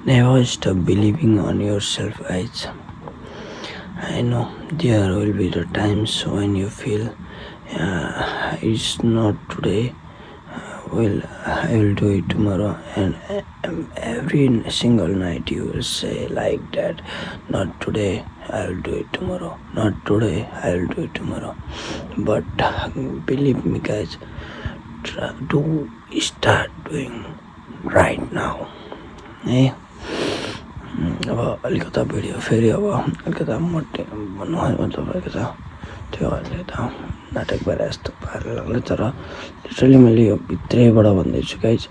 Never stop believing on yourself, guys. I know there will be the times when you feel it's not today. Well, I will do it tomorrow, and every single night you will say like that. Not today. I will do it tomorrow. Not today. I will do it tomorrow. But believe me, guys. Do start doing right now. Eh? अब अलिकता video फेरि अब अलिकता मोटे भन्नु है तपाईँको त त्यो अहिले त नाटक भएर यस्तो पारेर लाग्यो तर लिटरली मैले यो भित्रैबाट भन्दैछु guys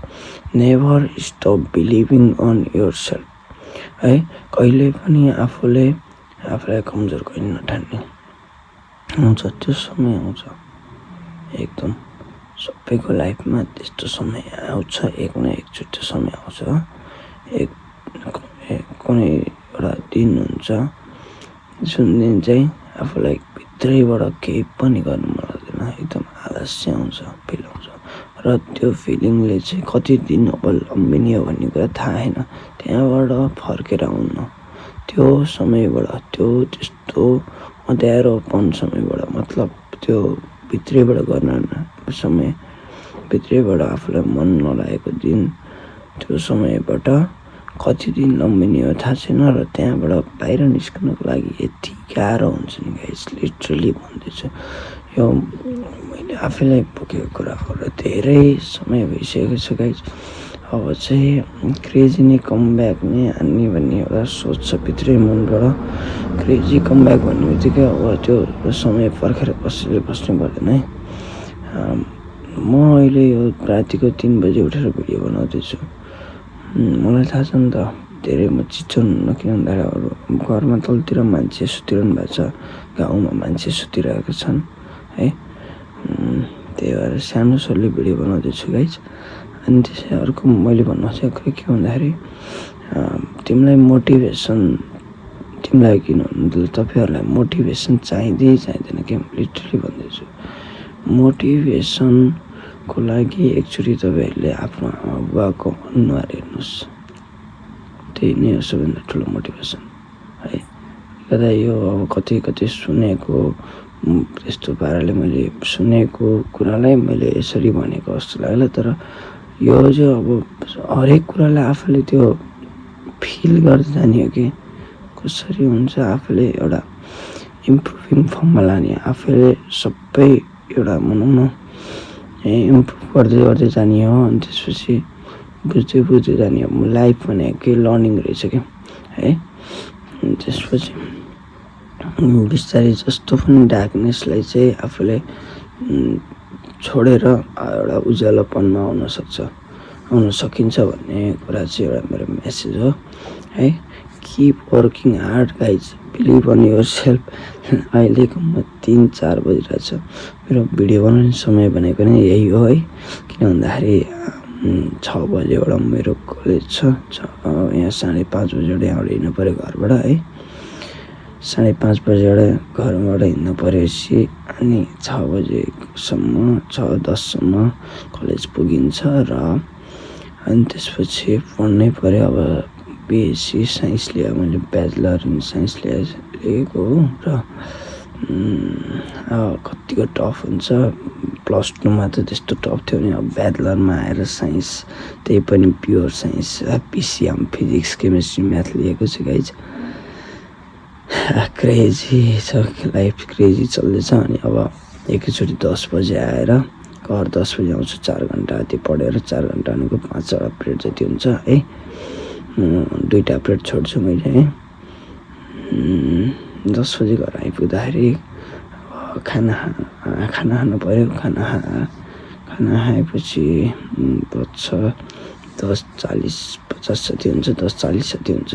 never stop believing on yourself है कहिले पनि आफूलाई कमजोर कहिले नठान्ने आउँछ त्यो समय आउँछ एकदम सबैको लाइफमा त्यस्तो समय आउँछ एक न एकचोटि समय आउँछ कुनै एउटा दिन हुन्छ जुन दिन चाहिँ आफूलाई भित्रैबाट केही पनि गर्नु मन लाग्दैन एकदम आलस्य आउँछ फिल आउँछ र त्यो फिलिङले चाहिँ कति दिन अब लम्बिने हो भन्ने कुरा थाहा छैन त्यहाँबाट फर्केर आउनु त्यो समयबाट त्यो त्यस्तो अँध्यारोपन समयबाट मतलब त्यो भित्रैबाट गर्न समय भित्रैबाट आफूलाई मन नलागेको दिन त्यो समयबाट कति दिन लम्बिने हो थाहा छैन र त्यहाँबाट बाहिर निस्कनको लागि यति गाह्रो हुन्छ नि गाइस लिटरली भन्दैछु यो मैले आफैलाई पुगेको कुरा गरेर धेरै समय भइसकेको छ गाइस अब चाहिँ क्रेजी नै कमब्याक नै हान्ने भन्ने एउटा सोच छ भित्रै मनबाट क्रेजी कमब्याक भन्ने बित्तिकै अब त्यो समय पर्खेर कसैले बस्नु पर्दैन है म अहिले यो रातिको 3 बजे उठेर भिडियो बनाउँदैछु मलाई थाहा छ नि त धेरै म चिच्चाउनु किन भन्दाखेरि घरमा तलतिर मान्छे सुतिरहनु भएको छ गाउँमा मान्छे सुतिरहेको छन् है त्यही भएर सानो स्वरले भिडियो बनाउँदैछु गाइज अनि त्यसै अर्को मैले भन्नु खोजेको के भन्दाखेरि तिमीलाई मोटिभेसन तिमीलाई किन मतलब तपाईँहरूलाई मोटिभेसन चाहिँदैन क्या लिटरली भन्दैछु मोटिभेसनको लागि एकचोटि तपाईँहरूले आफ्नो आमा बुवाको अनुहार हेर्नुहोस् त्यही नै हो सबैभन्दा ठुलो मोटिभेसन है कता यो अब कति सुनेको त्यस्तो पाराले मैले सुनेको कुरालाई मैले यसरी भनेको जस्तो लाग्यो तर यो चाहिँ अब हरेक कुरालाई आफूले त्यो फिल गर्दै जाने हो कि कसरी हुन्छ आफूले एउटा इम्प्रुभिङ फर्ममा लाने आफूले सबै एउटा भनौँ न इम्प्रुभ गर्दै जाने हो अनि त्यसपछि बुझ्दै जाने हो लाइफ भनेकै लर्निङ रहेछ क्या है त्यसपछि बिस्तारै जस्तो पनि डार्कनेसलाई चाहिँ आफूले छोडेर एउटा उज्यालोपनमा आउन सकिन्छ भन्ने कुरा चाहिँ एउटा मेरो मेसेज हो है keep working hard guys believe on yourself अहिलेको म 3-4 बजिरहेछ मेरो भिडियो बनाउने समय भनेको नै यही हो है किन भन्दाखेरि 6 बजेबाट मेरो कलेज छ यहाँ 5:30 बजेबाट यहाँबाट हिँड्नु पऱ्यो घरबाट है 5:30 बजेबाट घरबाट हिँड्नु परेपछि अनि 6 बजेसम्म 6:10सम्म कलेज पुगिन्छ र अनि त्यसपछि पढ्नै पऱ्यो अब बिएससी साइन्स लिएर मैले ब्याचलर इन साइन्स लिएको हो र कतिको टफ हुन्छ +2 मा त त्यस्तो टफ थियो नि अब ब्याचलरमा आएर साइन्स त्यही पनि pure science PCM physics chemistry math लिएको छु गाइज क्रेजी छ लाइफ क्रेजी चल्दैछ अनि अब एकैचोटि 10 बजे आएर घर 10 बजे आउँछु 4 घन्टा जति पढेर 4 घन्टा भनेको 5वटा पिरियड जति हुन्छ है 2टा पिरियड छोड्छु मैले है 10 बजे घर आइपुग्दाखेरि खाना खानु पऱ्यो खाना खाएपछि बज्छ 10:40-50 जति हुन्छ 10:40 जति हुन्छ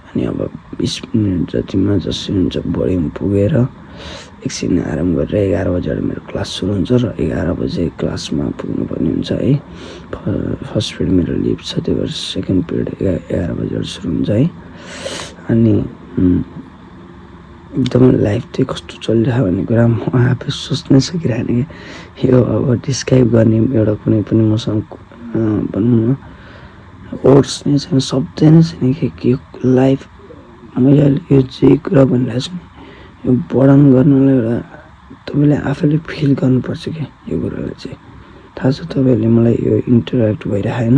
अनि अब 20 मिनट जतिमा जसरी हुन्छ बोर्डिङ पुगेर एकछिन आराम गरेर 11 बजेबाट मेरो क्लास सुरु हुन्छ र 11 बजे क्लासमा पुग्नुपर्ने हुन्छ है फर्स्ट पिरियड मेरो लिभ छ त्यही भएर सेकेन्ड पिरियड 11 बजेबाट सुरु हुन्छ है अनि एकदम लाइफ चाहिँ कस्तो चलिरहेको भन्ने कुरा म आफै सोच्नै सकिरहेन कि यो अब डिस्क्राइब गर्ने एउटा कुनै पनि मसँग भनौँ न ओट्स नै छैन, शब्दै नै छैन के लाइफ। मैले अहिले यो जे कुरा भनिरहेको छु नि, यो वर्णन गर्नलाई एउटा तपाईँले आफैले फिल गर्नुपर्छ क्या यो कुरालाई चाहिँ। थाहा छ तपाईँहरूले मलाई यो इन्टरेक्ट भइरहेको होइन,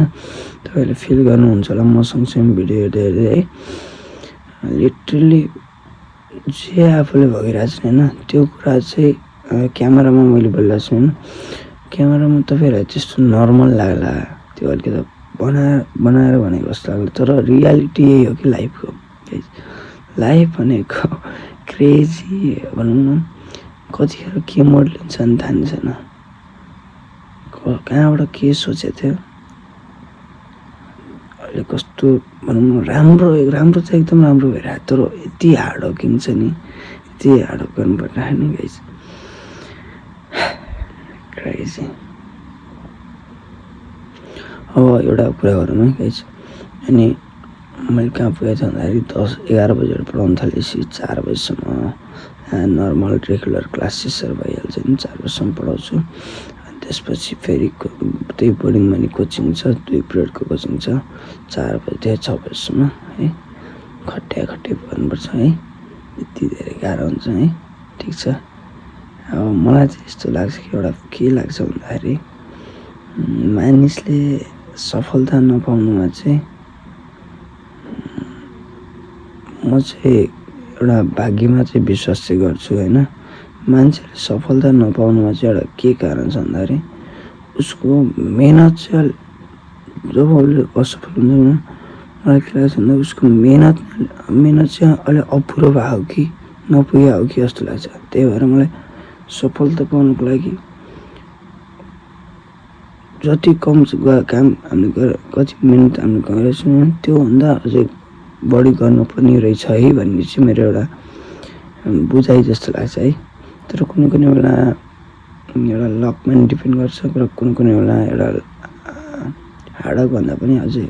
तपाईँहरूले फिल गर्नुहुन्छ होला म सँगसँगै भिडियो हेर्दै हेर्दै है। लिटरली जे आफूले भोगिरहेको छु होइन, त्यो कुरा चाहिँ क्यामेरामा मैले बोलिरहेको छु होइन, क्यामेरामा तपाईँहरूलाई त्यस्तो नर्मल लाग्ला, त्यो अलिकति बनाएर भनेको जस्तो लाग्ला, तर रियालिटी यही हो कि लाइफको। लाइफ भनेको क्रेजी भनौँ न, कतिखेर के मोड लिन्छ नि थाहा नि छैन, कहाँबाट के सोचेको थियो। अहिले कस्तो भनौँ न, राम्रो चाहिँ एकदम राम्रो भइरहेको, तर यति हार्ड वर्किङ छ नि, यति हार्ड वर्क गर्नु पर्दैन नि गाइस, क्रेजी। अब एउटा कुरा गरौँ है गाइस, अनि मैले कहाँ पुगेको थिएँ भन्दाखेरि 10-11 बजेर पढाउनु थालेपछि 4 बजीसम्म नर्मल रेगुलर क्लासेसहरू भइहाल्छ नि, 4 बजीसम्म पढाउँछु। अनि त्यसपछि फेरि त्यही बोर्डिङमा नि कोचिङ छ, 2 पिरियडको कोचिङ छ, 4 बजीदेखि 6 बजीसम्म है। खट्याइ गर्नुपर्छ है, यति धेरै गाह्रो हुन्छ है, ठिक छ। अब मलाई चाहिँ यस्तो लाग्छ कि एउटा के लाग्छ भन्दाखेरि मानिसले सफलता नपाउनुमा चाहिँ म चाहिँ एउटा भाग्यमा चाहिँ विश्वास चाहिँ गर्छु होइन। मान्छेले सफलता नपाउनुमा चाहिँ एउटा के कारण छ भन्दाखेरि उसको मेहनत चाहिँ जब उसले असफल हुन्छ नि, मलाई के लाग्छ भन्दा उसको मेहनत चाहिँ अलिक अपुरो भएको हो कि नपुगेको हो कि जस्तो लाग्छ। त्यही भएर मलाई सफलता पाउनुको लागि जति कम काम हामीले कति मिहिनेत हामीले गरेछौँ त्योभन्दा अझै बढी गर्नुपर्ने रहेछ है भन्ने चाहिँ मेरो एउटा बुझाइ जस्तो लाग्छ है। तर कुनै बेला एउटा लकमा नि डिपेन्ड गर्छ, र कुनै बेला एउटा हार्डवर्क भन्दा पनि अझै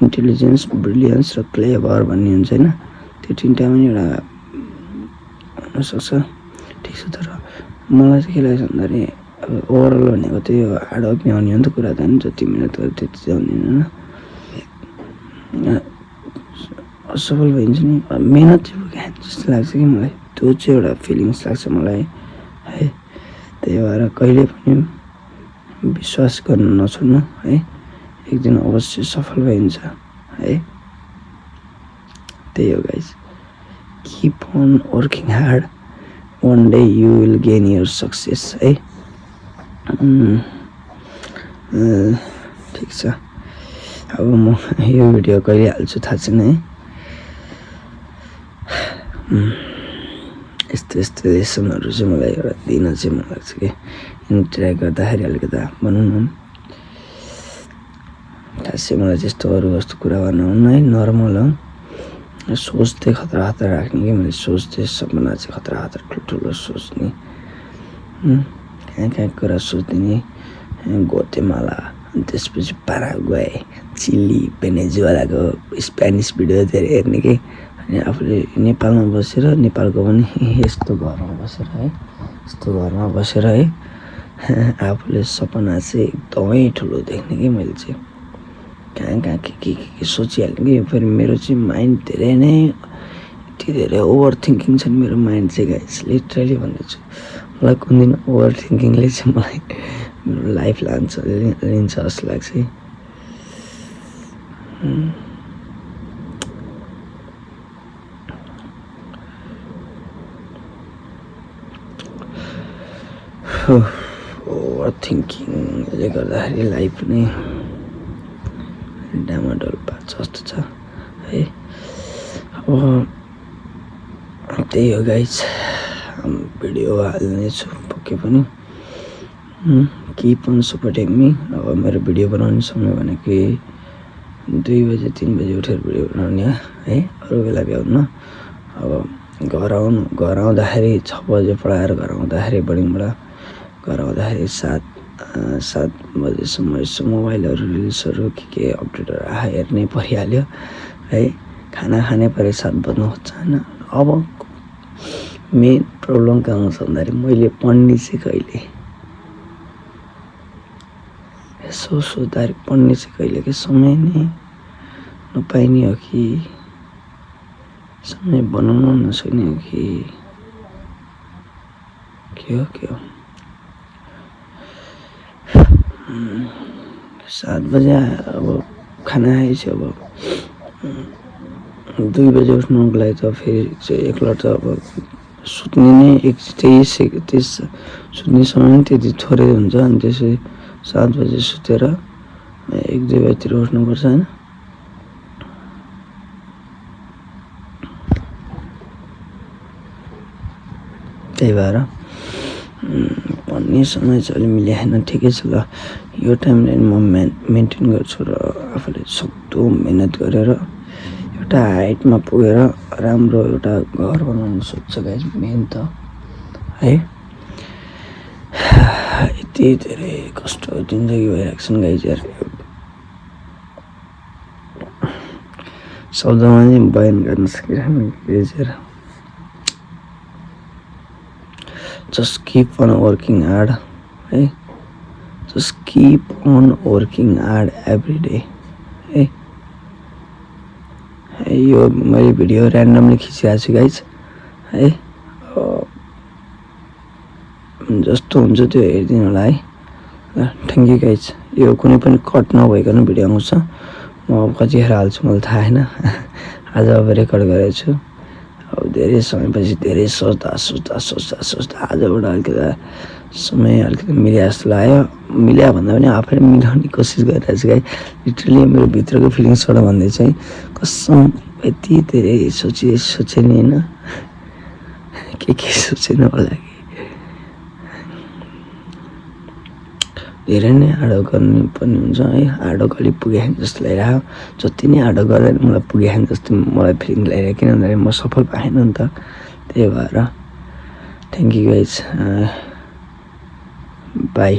इन्टेलिजेन्स, ब्रिलियन्स र क्लेभर भन्ने हुन्छ होइन, त्यो तिनवटा पनि एउटा हुनसक्छ, ठिक छ। तर मलाई चाहिँ के लाग्छ भन्दाखेरि अब ओभरअल भनेको त्यो हार्डवर्कमै आउने हो नि त कुरा त होइन, जति मिहिनेत गर्यो त्यति चाहिँ आउने होइन। असफल भइन्छ नि, मिहिनेत चाहिँ पुग्यो जस्तो लाग्छ कि मलाई, त्यो चाहिँ एउटा फिलिङ्स लाग्छ मलाई है। त्यही भएर कहिले पनि विश्वास गर्नु नछोड्नु है, एक दिन अवश्य सफल भइन्छ है। त्यही हो guys, keep on working hard, one day you will gain your success है। ठिक छ, अब म यो भिडियो कहिले हाल्छु थाहा छैन है। यस्तो लेसनहरू चाहिँ मलाई एउटा दिन चाहिँ मन लाग्छ कि इन्टरेक्ट गर्दाखेरि अलिकति भनौँ न, खासै मलाई त्यस्तो अरू जस्तो कुरा गर्नु हुन्न है, नर्मल हो। सोच चाहिँ खतरा राख्ने कि मैले, सोच चाहिँ सपना चाहिँ खतरा ठुल्ठुलो सोच्ने, कहाँ कुरा सोच्दिने, ग्वाटेमाला, अनि त्यसपछि पाराग्वे, चिली, भेनेजुएलाको स्पेनिस भिडियो धेरै हेर्ने कि, अनि आफूले नेपालमा बसेर नेपालको पनि यस्तो घरमा बसेर है आफूले सपना चाहिँ एकदमै ठुलो देख्ने कि मैले चाहिँ कहाँ के सोचिहाल्ने कि। फेरि मेरो चाहिँ माइन्ड धेरै नै यति धेरै ओभर थिङ्किङ छ नि मेरो माइन्ड चाहिँ गाइस, लिटरली भन्दैछु। मलाई कुन दिन ओभर थिङ्किङले चाहिँ मलाई मेरो लाइफ लिन्छ जस्तो लाग्छ है। ओभर थिङ्किङले गर्दाखेरि लाइफ नै डामाडोल पार्छ जस्तो छ है। अब त्यही हो गाइस, भिडियो हाल्नेछु पक्कै पनि, किप अन सपोर्टिङ मी। अब मेरो भिडियो बनाउने समय भनेको 2 बजे 3 बजे उठेर भिडियो बनाउने है, अरू बेला भ्याउन्न। अब घर आउँदाखेरि 6 बजे पढाएर घर आउँदाखेरि बोर्डिङबाट घर आउँदाखेरि 7 बजेसम्म यसो मोबाइलहरू रिल्सहरू के अपडेटहरू हेर्नै परिहाल्यो है। खाना खानै पऱ्यो 7 बज्नु खोज्छ होइन। अब मेन प्रब्लम कहाँ आउँछ भन्दाखेरि मैले पढ्ने चाहिँ कहिले, यसो सोच्दाखेरि पढ्ने चाहिँ कहिलेकै समय नै नपाइने हो कि समय बनाउन नसक्ने हो कि के हो 7 बजे अब खाना खाएपछि अब 2 बजे उठ्नुको लागि त फेरि चाहिँ एकलट त अब सुत्ने नै त्यस सुत्ने समय पनि त्यति थोरै हुन्छ अनि त्यसै 7 बजे सुतेर 1-2 बजीतिर उठ्नुपर्छ होइन। त्यही भएर पढ्ने समय चाहिँ अलि मिलाएन, ठिकै छ ल। यो टाइमलाई म मेन्टेन गर्छु र आफूले सक्दो मिहिनेत गरेर एउटा हाइटमा पुगेर राम्रो एउटा घर बनाउनु सक्छ गाइज, मेन त है। यति धेरै कष्ट जिन्दगी भइरहेको छन् गाइज यार, शब्दमा चाहिँ बयान गर्न सकिरहेन गाइज यार। Just keep on working hard, है। Just keep on working hard every day, है। यो मैले भिडियो ऱ्यान्डमली खिचिरहेको छु गाइज है, जस्तो हुन्छ त्यो हेरिदिनु होला है। Thank you guys. यो कुनै पनि कट नभइकन भिडियो आउँछ, म अब कतिखेर हाल्छु मलाई थाहा छैन। आज अब रेकर्ड गरेको छु, अब धेरै समयपछि धेरै सोच्दा आजबाट अलिकति समय अलिकति मिल्या जस्तो लाग्यो। मिल्या भन्दा पनि आफैले मिलाउने कोसिस गरिरहेको छु गाई। लिटरली मेरो भित्रको फिलिङ्सबाट भन्दै चाहिँ कसम यति धेरै सोचे नि होइन, के सोचेन होला कि धेरै नै हार्डवर्क गर्नुपर्ने हुन्छ है। हार्डवर्क अलिक पुगेन जस्तो लागिरहेको, जति नै हार्डवर्क गरेर मलाई पुगेन जस्तो मलाई फिलिङ लागिरहेको, किन भन्दाखेरि म सफल पाएन नि त। त्यही भएर थ्याङ्क यू गाइज, बाई।